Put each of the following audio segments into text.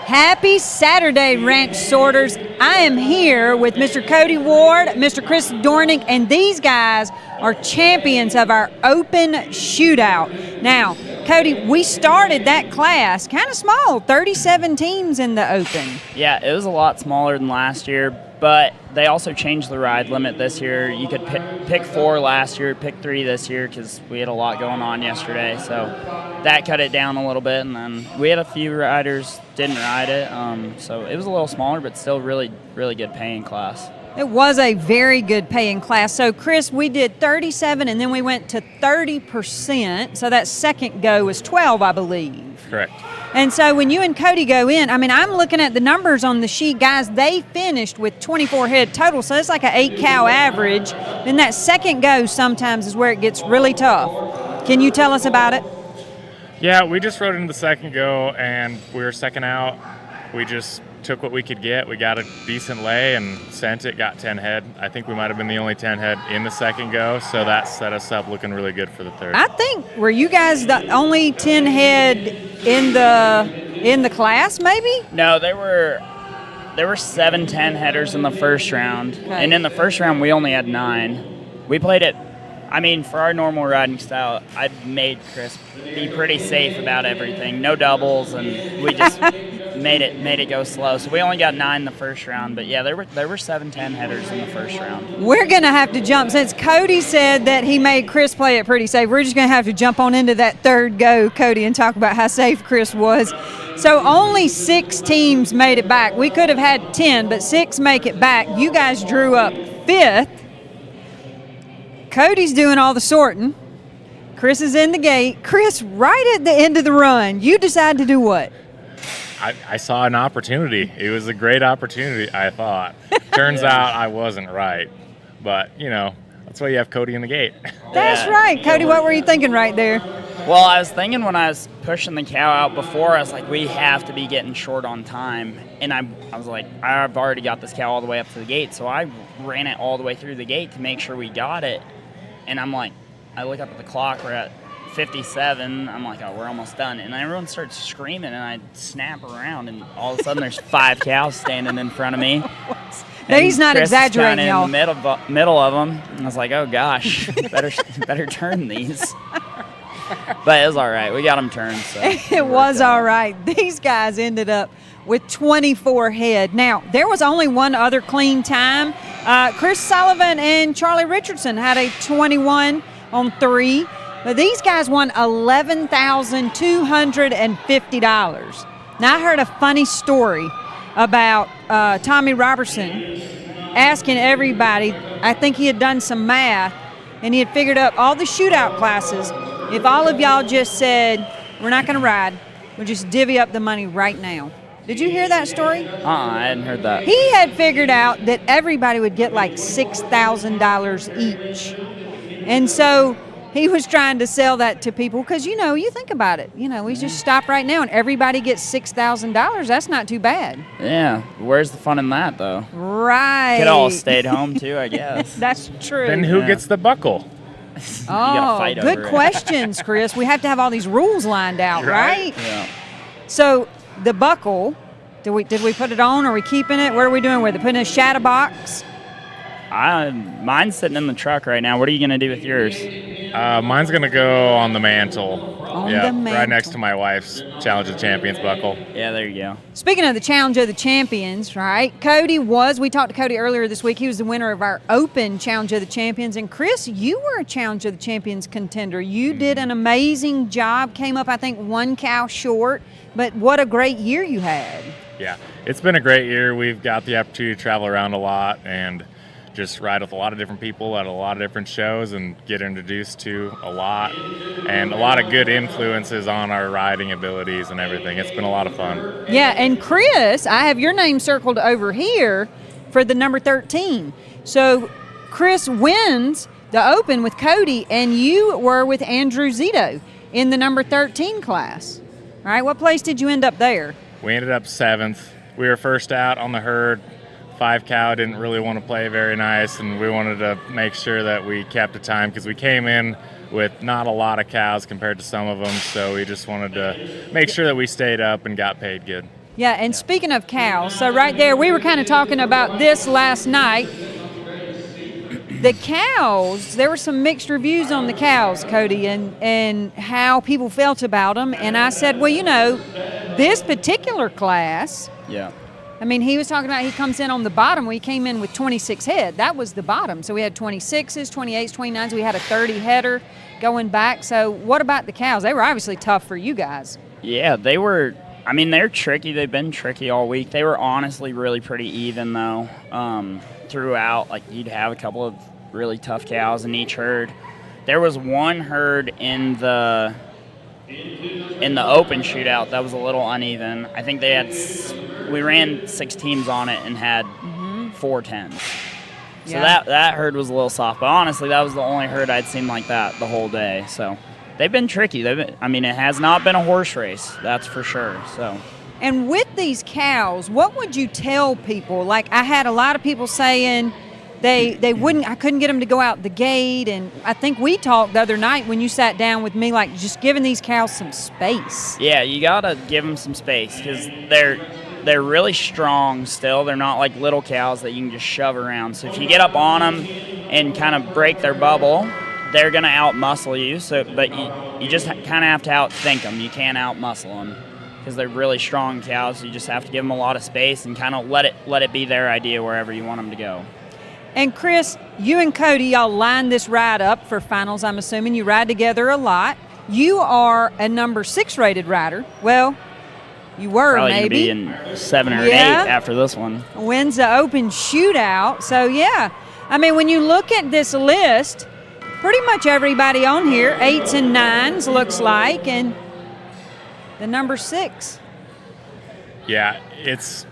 Happy Saturday, Ranch Sorters. I am here with Mr. Cody Ward, Mr. Chris Dornick, and these guys are champions of our open shootout. Now, Cody, we started that class kind of small, 37 teams in the open. Yeah, it was a lot smaller than last year, but they also changed the ride limit this year. You could pick 4 last year, pick 3 this year because we had a lot going on yesterday. So that cut it down a little bit, and then we had a few riders didn't ride it. So it was a little smaller, but still really, really good paying class. It was a very good paying class. So, Chris, we did 37, and then we went to 30%. So that second go was 12, I believe. Correct. And so when you and Cody go in, I mean, I'm looking at the numbers on the sheet. Guys, they finished with 24 head total, so it's like an 8-cow average. Then that second go sometimes is where it gets really tough. Can you tell us about it? Yeah, we just rode into the second go, and we were second out. We just took what we could get. We got a decent lay and sent it, got 10 head. I think we might have been the only 10 head in the second go, so that set us up looking really good for the third. I think, were you guys the only 10 head in the class, maybe? No, there were 7 10-headers in the first round, and in the first round we only had 9. We played it. I mean, for our normal riding style, I made Chris be pretty safe about everything. No doubles, and we just made it go slow. So we only got 9 in the first round, but yeah, there were 7 10-headers in the first round. We're gonna have to jump, since Cody said that he made Chris play it pretty safe. We're just gonna have to jump on into that third go, Cody, and talk about how safe Chris was. So only 6 teams made it back. We could have had 10, but 6 make it back. You guys drew up 5th. Cody's doing all the sorting. Chris is in the gate. Chris, right at the end of the run, you decide to do what? I saw an opportunity. It was a great opportunity, I thought. Turns out I wasn't right. But, you know, that's why you have Cody in the gate. That's right. Cody, what were you thinking right there? Well, I was thinking when I was pushing the cow out before, I was like, we have to be getting short on time. And I was like, I've already got this cow all the way up to the gate. So I ran it all the way through the gate to make sure we got it. And I'm like, I look up at the clock, we're at 57. I'm like, oh, we're almost done. And everyone starts screaming, and I snap around, and all of a sudden there's 5 cows standing in front of me. No, he's not Chris exaggerating, y'all. In the middle of them. And I was like, oh, gosh, better turn these. But it was all right. We got them turned. So it was all right. These guys ended up with 24 head. Now, there was only one other clean time. Chris Sullivan and Charlie Richardson had a 21 on 3. But these guys won $11,250. Now, I heard a funny story about Tommy Robertson asking everybody, I think he had done some math, and he had figured up all the shootout classes. If all of y'all just said, we're not going to ride, we'll just divvy up the money right now. Did you hear that story? I hadn't heard that. He had figured out that everybody would get like $6,000 each. And so he was trying to sell that to people because, you know, you think about it. You know, we just stop right now and everybody gets $6,000. That's not too bad. Yeah. Where's the fun in that, though? Right. Could all stayed home, too, I guess. That's true. Then who gets the buckle? Oh, good questions, Chris. We have to have all these rules lined out, right? Yeah. So the buckle, did we put it on? Are we keeping it? What are we doing with it? Putting it in a shadow box? Mine's sitting in the truck right now. What are you going to do with yours? Mine's going to go on the mantle. The mantle. Right next to my wife's Challenge of the Champions buckle. Yeah, there you go. Speaking of the Challenge of the Champions, right? We talked to Cody earlier this week. He was the winner of our Open Challenge of the Champions. And Chris, you were a Challenge of the Champions contender. You did an amazing job. Came up, I think, 1 cow short. But what a great year you had. Yeah, it's been a great year. We've got the opportunity to travel around a lot and just ride with a lot of different people at a lot of different shows and get introduced to a lot and a lot of good influences on our riding abilities and everything. It's been a lot of fun. Yeah, and Chris, I have your name circled over here for the number 13. So Chris wins the Open with Cody, and you were with Andrew Zito in the number 13 class. All right, what place did you end up there? We ended up 7th. We were first out on the herd. 5 cow didn't really want to play very nice, and we wanted to make sure that we kept a time because we came in with not a lot of cows compared to some of them, so we just wanted to make sure that we stayed up and got paid good. Yeah, and speaking of cows, so right there, we were kind of talking about this last night. The cows, there were some mixed reviews on the cows, Cody, and how people felt about them. And I said, well, this particular class, Yeah. I mean, he was talking about he comes in on the bottom. We came in with 26 head. That was the bottom. So we had 26s, 28s, 29s. We had a 30 header going back. So what about the cows? They were obviously tough for you guys. Yeah, they were. I mean, they're tricky. They've been tricky all week. They were honestly really pretty even, though, throughout. Like, you'd have a couple of really tough cows in each herd. There was one herd in the open shootout that was a little uneven. I think we ran 6 teams on it and had 4 10s. So that herd was a little soft. But honestly, that was the only herd I'd seen like that the whole day. So they've been tricky. It has not been a horse race, that's for sure. So. And with these cows, what would you tell people? Like, I had a lot of people saying I couldn't get them to go out the gate. And I think we talked the other night when you sat down with me, like just giving these cows some space. Yeah, you got to give them some space because they're really strong still. They're not like little cows that you can just shove around. So if you get up on them and kind of break their bubble, they're going to out-muscle you. But you just kind of have to out-think them. You can't out-muscle them because they're really strong cows. You just have to give them a lot of space and kind of let it be their idea wherever you want them to go. And Chris, you and Cody, y'all lined this ride up for finals. I'm assuming you ride together a lot. You are a number 6 rated rider. Well, you were probably maybe. Probably be in 7 or 8 after this one. Wins the open shootout. So, yeah. I mean, when you look at this list, pretty much everybody on here, 8s and 9s looks like, and the number 6. Yeah, it's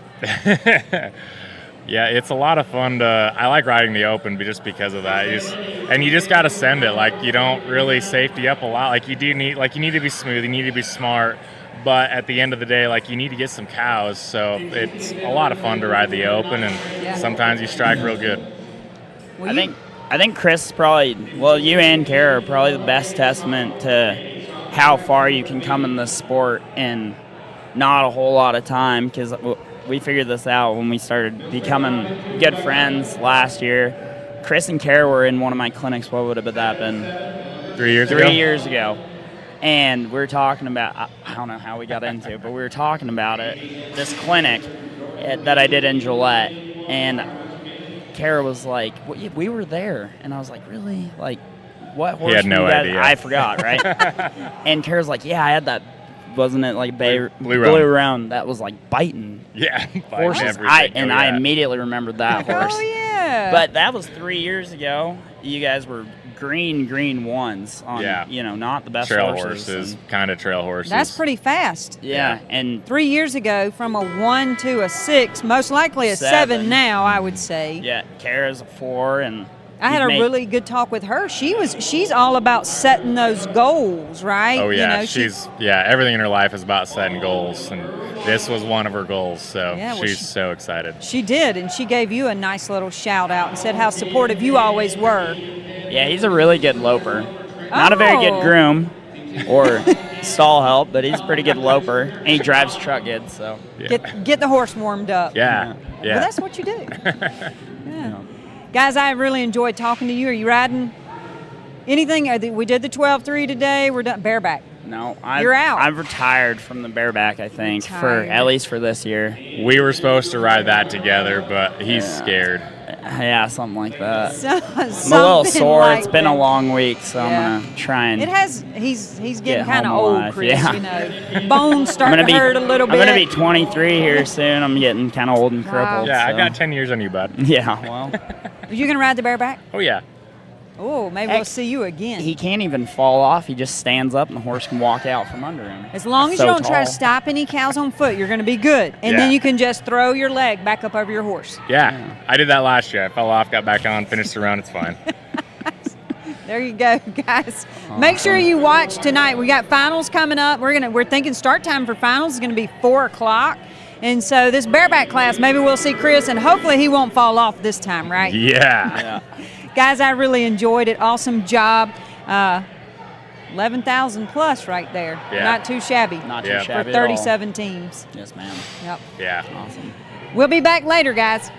it's a lot of fun I like riding the open just because of that. You just got to send it. Like, you don't really safety up a lot. Like, you need to be smooth, you need to be smart, but at the end of the day, like, you need to get some cows. So it's a lot of fun to ride the open, and sometimes you strike real good. Well, I think Chris is probably, you and Kara are probably the best testament to how far you can come in this sport in not a whole lot of time, because we figured this out when we started becoming good friends last year. Chris and Kara were in one of my clinics. What would have that been? 3 years ago? 3 years ago. And we were talking about, I don't know how we got into it, but we were talking about it, this clinic that I did in Gillette. And Kara was like, we were there. And I was like, really? Like, what horse? He had no idea. I forgot, right? And Kara's like, yeah, I had that. Wasn't it like Blue Round that was like biting? Yeah, horses. I immediately remembered that horse. Oh yeah. But that was 3 years ago. You guys were green ones on, not the best trail horses. Kind of trail horses. That's pretty fast. Yeah, and 3 years ago, from a 1 to a 6, most likely a 7 now, I would say. Yeah, Kara's a 4, and I had a really good talk with her. She's all about setting those goals, right? Oh yeah, everything in her life is about setting goals, and this was one of her goals. So she's so excited. She did, and she gave you a nice little shout out and said how supportive you always were. Yeah, he's a really good loper. Not a very good groom or stall help, but he's a pretty good loper, and he drives truck good. So get the horse warmed up. Yeah. Well, that's what you do. Yeah. Guys, I really enjoyed talking to you. Are you riding anything? We did the 12-3 today. We're done. Bareback. No, you're out. I've retired from the bareback, I think, at least for this year. We were supposed to ride that together, but he's scared. Yeah, something like that. I'm a little sore. Like it's been a long week, so I'm gonna try and. It has. He's getting kind of old, Chris. Yeah. Bones starting to hurt a little bit. I'm gonna be 23 here soon. I'm getting kind of old and crippled. Yeah, I got 10 years on you, bud. Yeah, well. Are you gonna ride the bareback? Oh yeah. Oh, maybe we'll see you again. He can't even fall off. He just stands up, and the horse can walk out from under him. As long as you don't try to stop any cows on foot, you're going to be good. And then you can just throw your leg back up over your horse. Yeah, I did that last year. I fell off, got back on, finished the round. It's fine. There you go, guys. Make sure you watch tonight. We got finals coming up. We're thinking start time for finals is going to be 4:00. And so this bareback class, maybe we'll see Chris, and hopefully he won't fall off this time, right? Yeah. Guys, I really enjoyed it. Awesome job. 11,000 plus right there. Yeah. Not too shabby. Not too Yeah. shabby For at all. 37 teams. Yes, ma'am. Yep. Yeah. Awesome. We'll be back later, guys.